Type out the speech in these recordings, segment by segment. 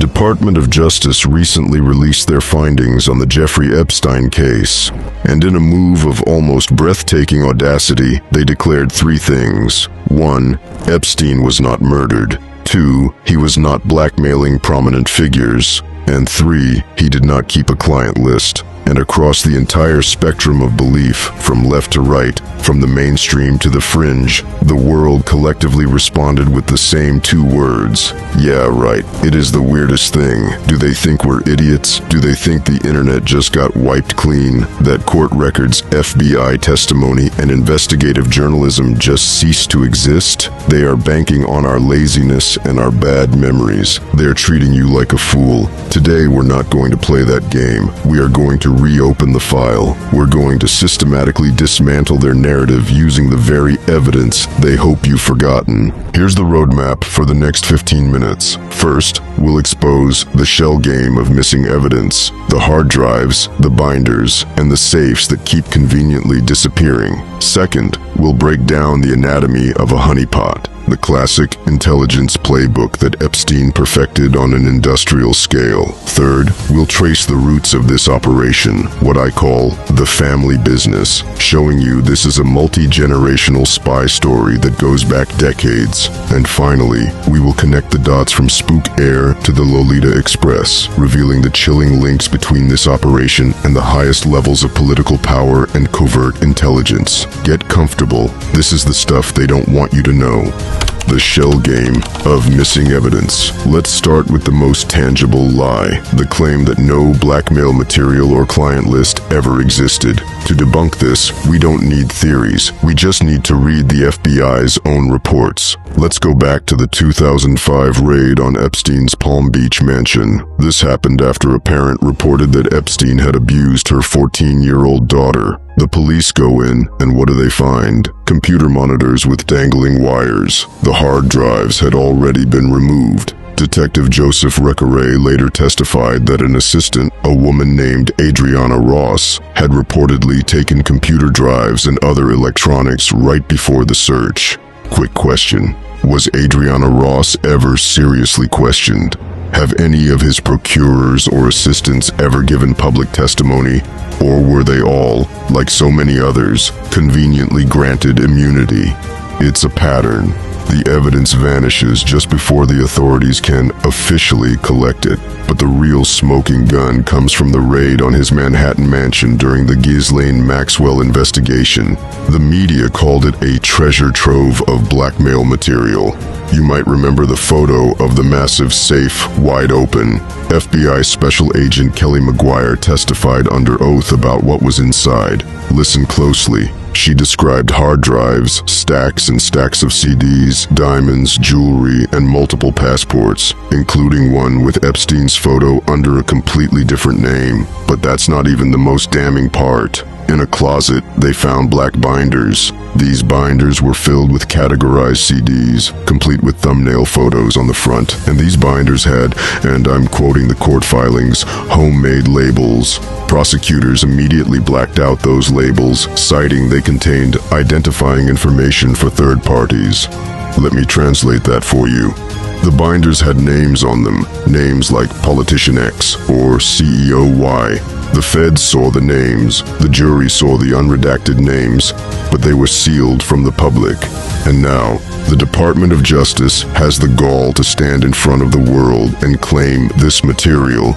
Department of Justice recently released their findings on the Jeffrey Epstein case, and in a move of almost breathtaking audacity, they declared three things. 1. Epstein was not murdered. 2. He was not blackmailing prominent figures. And 3. He did not keep a client list. And across the entire spectrum of belief, from left to right, from the mainstream to the fringe, the world collectively responded with the same two words. Yeah, right. It is the weirdest thing. Do they think we're idiots? Do they think the internet just got wiped clean? That court records, FBI testimony, and investigative journalism just ceased to exist? They are banking on our laziness and our bad memories. They're treating you like a fool. Today, we're not going to play that game. We are going to reopen the file. We're going to systematically dismantle their narrative using the very evidence they hope you've forgotten. Here's the roadmap for the next 15 minutes. First, we'll expose the shell game of missing evidence, the hard drives, the binders, and the safes that keep conveniently disappearing. Second, we'll break down the anatomy of a honeypot, the classic intelligence playbook that Epstein perfected on an industrial scale. Third, we'll trace the roots of this operation, what I call the family business, showing you this is a multi-generational spy story that goes back decades. And finally, we will connect the dots from Spook Air to the Lolita Express, revealing the chilling links between this operation and the highest levels of political power and covert intelligence. Get comfortable. This is the stuff they don't want you to know. The shell game of missing evidence. Let's start with the most tangible lie, the claim that no blackmail material or client list ever existed. To debunk this, we don't need theories. We just need to read the FBI's own reports. Let's go back to the 2005 raid on Epstein's Palm Beach mansion. This happened after a parent reported that Epstein had abused her 14-year-old daughter. The police go in, and what do they find? Computer monitors with dangling wires. The hard drives had already been removed. Detective Joseph Recaray later testified that an assistant, a woman named Adriana Ross, had reportedly taken computer drives and other electronics right before the search. Quick question. Was Adriana Ross ever seriously questioned? Have any of his procurers or assistants ever given public testimony? Or were they all, like so many others, conveniently granted immunity? It's a pattern. The evidence vanishes just before the authorities can officially collect it. But the real smoking gun comes from the raid on his Manhattan mansion during the Ghislaine Maxwell investigation. The media called it a treasure trove of blackmail material. You might remember the photo of the massive safe wide open. FBI Special Agent Kelly McGuire testified under oath about what was inside. Listen closely. She described hard drives, stacks and stacks of CDs, diamonds, jewelry, and multiple passports, including one with Epstein's photo under a completely different name. But that's not even the most damning part. In a closet, they found black binders. These binders were filled with categorized CDs, complete with thumbnail photos on the front. And these binders had, and I'm quoting the court filings, homemade labels. Prosecutors immediately blacked out those labels, citing they contained identifying information for third parties. Let me translate that for you. The binders had names on them, names like Politician X or CEO Y. The feds saw the names, the jury saw the unredacted names, but they were sealed from the public. And now, the Department of Justice has the gall to stand in front of the world and claim this material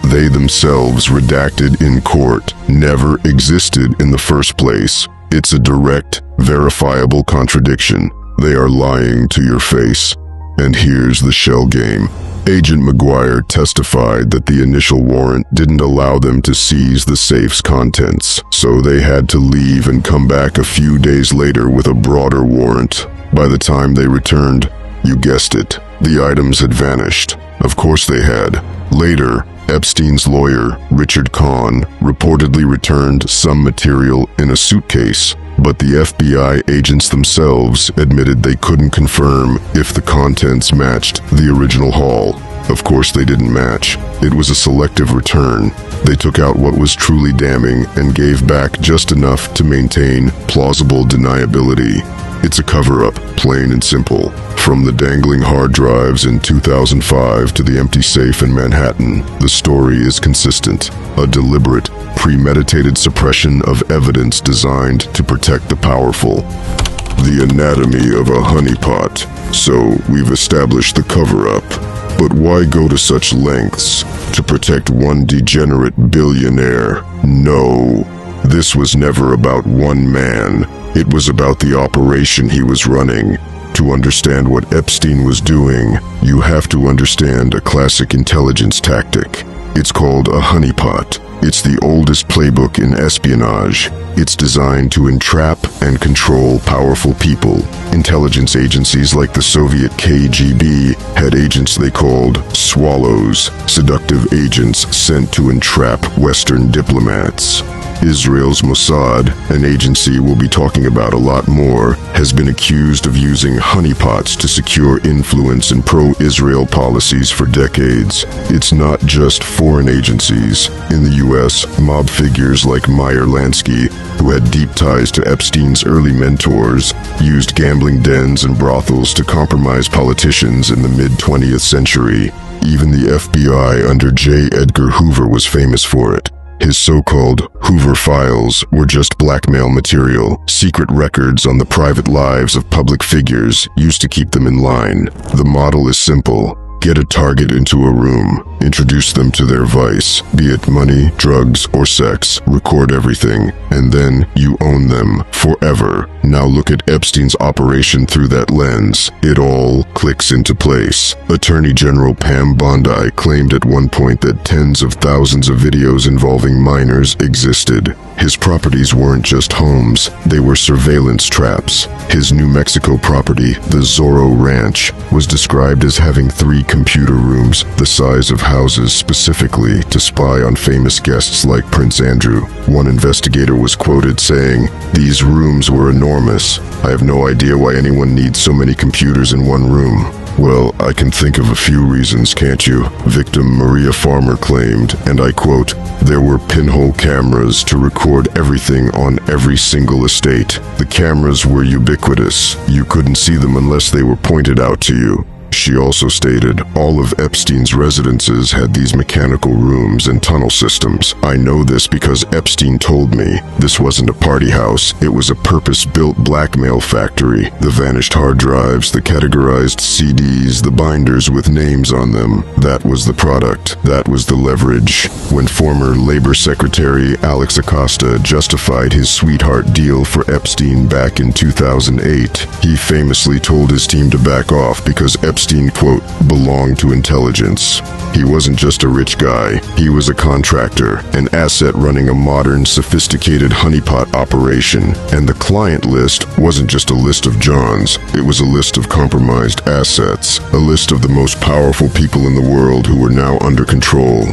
they themselves redacted in court, never existed in the first place. It's a direct, verifiable contradiction. They are lying to your face. And here's the shell game. Agent McGuire testified that the initial warrant didn't allow them to seize the safe's contents, so they had to leave and come back a few days later with a broader warrant. By the time they returned, you guessed it, the items had vanished. Of course they had. Later, Epstein's lawyer, Richard Kahn, reportedly returned some material in a suitcase, but the FBI agents themselves admitted they couldn't confirm if the contents matched the original haul. Of course they didn't match. It was a selective return. They took out what was truly damning and gave back just enough to maintain plausible deniability. It's a cover-up, plain and simple. From the dangling hard drives in 2005 to the empty safe in Manhattan, the story is consistent. A deliberate, premeditated suppression of evidence designed to protect the powerful. The anatomy of a honeypot. So, we've established the cover-up. But why go to such lengths to protect one degenerate billionaire? No, this was never about one man. It was about the operation he was running. To understand what Epstein was doing, you have to understand a classic intelligence tactic. It's called a honeypot. It's the oldest playbook in espionage. It's designed to entrap and control powerful people. Intelligence agencies like the Soviet KGB had agents they called swallows, seductive agents sent to entrap Western diplomats. Israel's Mossad, an agency we'll be talking about a lot more, has been accused of using honeypots to secure influence in pro-Israel policies for decades. It's not just foreign agencies. In the US, mob figures like Meyer Lansky, who had deep ties to Epstein's early mentors, used gambling dens and brothels to compromise politicians in the mid-20th century. Even the FBI under J. Edgar Hoover was famous for it. His so-called Hoover files were just blackmail material, secret records on the private lives of public figures used to keep them in line. The model is simple. Get a target into a room, introduce them to their vice, be it money, drugs, or sex, record everything, and then you own them forever. Now look at Epstein's operation through that lens. It all clicks into place. Attorney General Pam Bondi claimed at one point that tens of thousands of videos involving minors existed. His properties weren't just homes, they were surveillance traps. His New Mexico property, the Zorro Ranch, was described as having 3 computer rooms, the size of houses specifically to spy on famous guests like Prince Andrew. One investigator was quoted saying, "These rooms were enormous. I have no idea why anyone needs so many computers in one room." Well, I can think of a few reasons, can't you? Victim Maria Farmer claimed, and I quote, "There were pinhole cameras to record everything on every single estate. The cameras were ubiquitous. You couldn't see them unless they were pointed out to you." She also stated, all of Epstein's residences had these mechanical rooms and tunnel systems. I know this because Epstein told me. This wasn't a party house, it was a purpose-built blackmail factory. The vanished hard drives, the categorized CDs, the binders with names on them. That was the product. That was the leverage. When former Labor Secretary Alex Acosta justified his sweetheart deal for Epstein back in 2008, he famously told his team to back off because Epstein, quote, belonged to intelligence. He wasn't just a rich guy, he was a contractor, an asset running a modern, sophisticated honeypot operation. And the client list wasn't just a list of Johns, it was a list of compromised assets, a list of the most powerful people in the world who were now under control.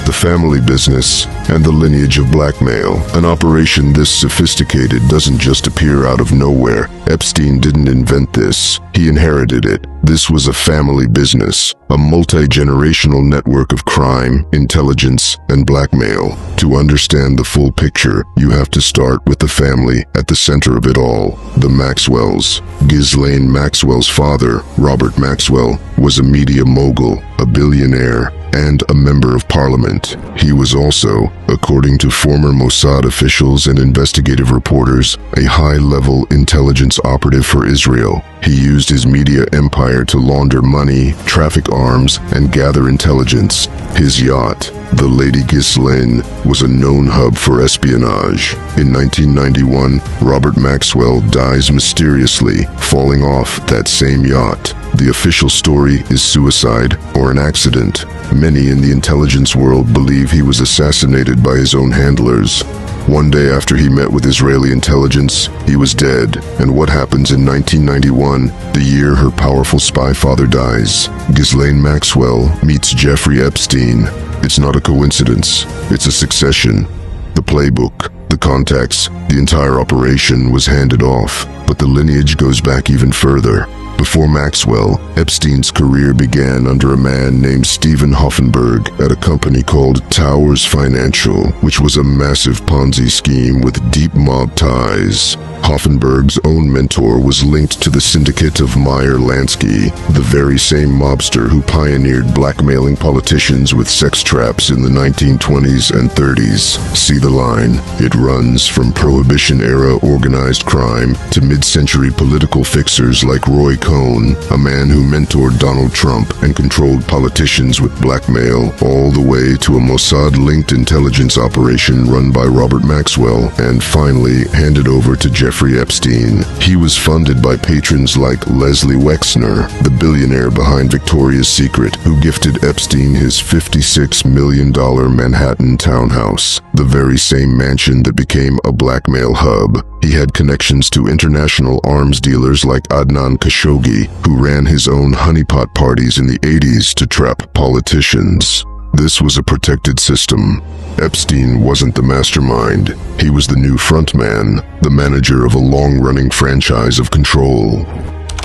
The family business, and the lineage of blackmail. An operation this sophisticated doesn't just appear out of nowhere. Epstein didn't invent this, he inherited it. This was a family business, a multi-generational network of crime, intelligence, and blackmail. To understand the full picture, you have to start with the family at the center of it all, the Maxwells. Ghislaine Maxwell's father, Robert Maxwell, was a media mogul, a billionaire, and a member of parliament. He was also, according to former Mossad officials and investigative reporters, a high-level intelligence operative for Israel. He used his media empire to launder money, traffic arms, and gather intelligence. His yacht, the Lady Ghislaine, was a known hub for espionage. In 1991, Robert Maxwell dies mysteriously, falling off that same yacht. The official story is suicide or an accident. Many in the intelligence world believe he was assassinated by his own handlers. One day after he met with Israeli intelligence, he was dead. And what happens in 1991, the year her powerful spy father dies? Ghislaine Maxwell meets Jeffrey Epstein. It's not a coincidence, it's a succession. The playbook, the contacts, the entire operation was handed off, but the lineage goes back even further. Before Maxwell, Epstein's career began under a man named Stephen Hoffenberg at a company called Towers Financial, which was a massive Ponzi scheme with deep mob ties. Hoffenberg's own mentor was linked to the syndicate of Meyer Lansky, the very same mobster who pioneered blackmailing politicians with sex traps in the 1920s and 30s. See the line? It runs from Prohibition-era organized crime to mid-century political fixers like Roy Cohn, a man who mentored Donald Trump and controlled politicians with blackmail, all the way to a Mossad-linked intelligence operation run by Robert Maxwell, and finally handed over to Jeffrey Epstein. He was funded by patrons like Leslie Wexner, the billionaire behind Victoria's Secret, who gifted Epstein his $56 million Manhattan townhouse, the very same mansion that became a blackmail hub. He had connections to international arms dealers like Adnan Khashoggi, who ran his own honeypot parties in the 80s to trap politicians. This was a protected system. Epstein wasn't the mastermind. He was the new frontman, the manager of a long-running franchise of control.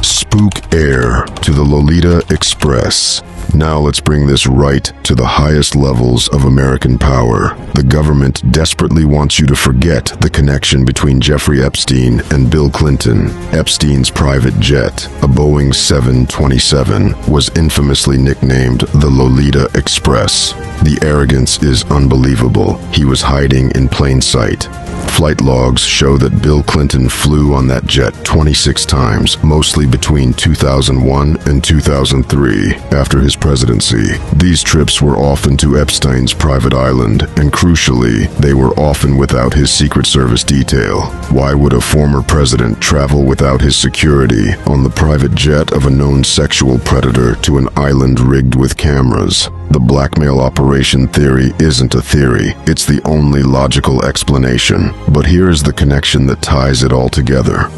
Spook heir to the Lolita Express. Now let's bring this right to the highest levels of American power. The government desperately wants you to forget the connection between Jeffrey Epstein and Bill Clinton. Epstein's private jet, a Boeing 727, was infamously nicknamed the Lolita Express. The arrogance is unbelievable. He was hiding in plain sight. Flight logs show that Bill Clinton flew on that jet 26 times, mostly between 2001 and 2003, after his presidency. These trips were often to Epstein's private island, and crucially, they were often without his Secret Service detail. Why would a former president travel without his security on the private jet of a known sexual predator to an island rigged with cameras? The blackmail operation theory isn't a theory, it's the only logical explanation. But here is the connection that ties it all together.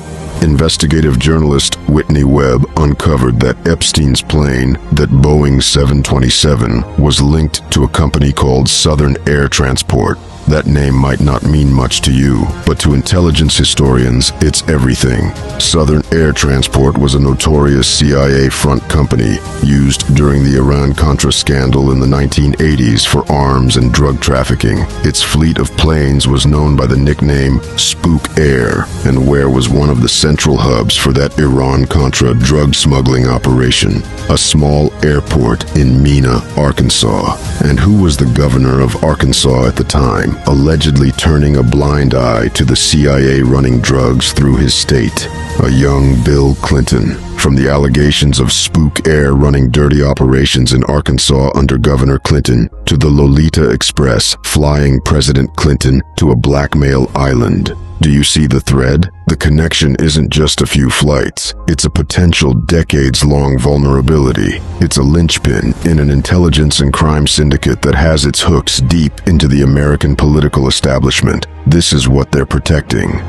Investigative journalist Whitney Webb uncovered that Epstein's plane, that Boeing 727, was linked to a company called Southern Air Transport. That name might not mean much to you, but to intelligence historians, it's everything. Southern Air Transport was a notorious CIA front company used during the Iran-Contra scandal in the 1980s for arms and drug trafficking. Its fleet of planes was known by the nickname Spook Air, and where was one of the central hubs for that Iran-Contra drug smuggling operation? A small airport in Mena, Arkansas. And who was the governor of Arkansas at the time, allegedly turning a blind eye to the CIA running drugs through his state? A young Bill Clinton. From the allegations of Spook Air running dirty operations in Arkansas under Governor Clinton, to the Lolita Express flying President Clinton to a blackmail island. Do you see the thread? The connection isn't just a few flights. It's a potential decades-long vulnerability. It's a linchpin in an intelligence and crime syndicate that has its hooks deep into the American political establishment. This is what they're protecting.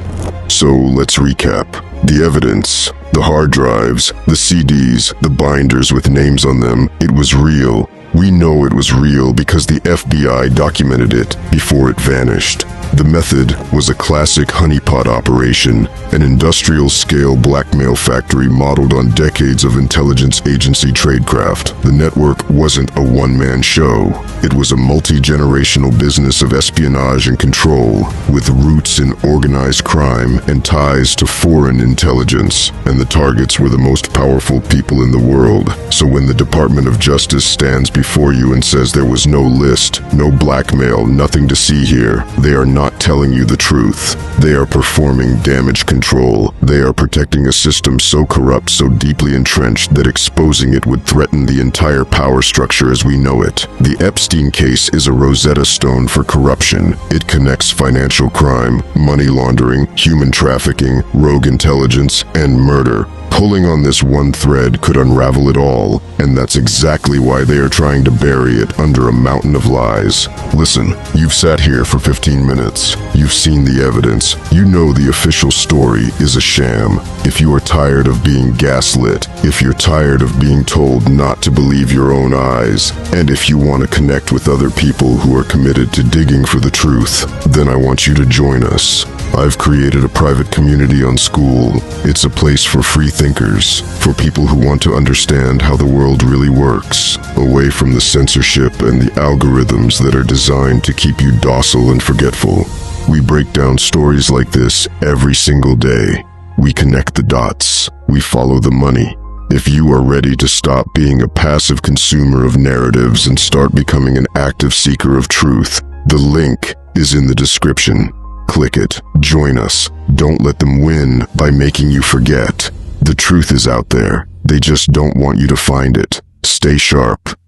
So let's recap. The evidence, the hard drives, the CDs, the binders with names on them, it was real. We know it was real because the FBI documented it before it vanished. The method was a classic honeypot operation, an industrial-scale blackmail factory modeled on decades of intelligence agency tradecraft. The network wasn't a one-man show. It was a multi-generational business of espionage and control, with roots in organized crime and ties to foreign intelligence. And the targets were the most powerful people in the world. So when the Department of Justice stands before you and says there was no list, no blackmail, nothing to see here, they are not telling you the truth. They are performing damage control. They are protecting a system so corrupt, so deeply entrenched that exposing it would threaten the entire power structure as we know it. The Epstein case is a Rosetta Stone for corruption. It connects financial crime, money laundering, human trafficking, rogue intelligence, and murder. Pulling on this one thread could unravel it all, and that's exactly why they are trying to bury it under a mountain of lies. Listen, you've sat here for 15 minutes. You've seen the evidence. You know the official story is a sham. If you are tired of being gaslit, if you're tired of being told not to believe your own eyes, and if you want to connect with other people who are committed to digging for the truth, then I want you to join us. I've created a private community on School. It's a place for free thinkers, for people who want to understand how the world really works, away from the censorship and the algorithms that are designed to keep you docile and forgetful. We break down stories like this every single day. We connect the dots. We follow the money. If you are ready to stop being a passive consumer of narratives and start becoming an active seeker of truth, the link is in the description. Click it. Join us. Don't let them win by making you forget. The truth is out there. They just don't want you to find it. Stay sharp.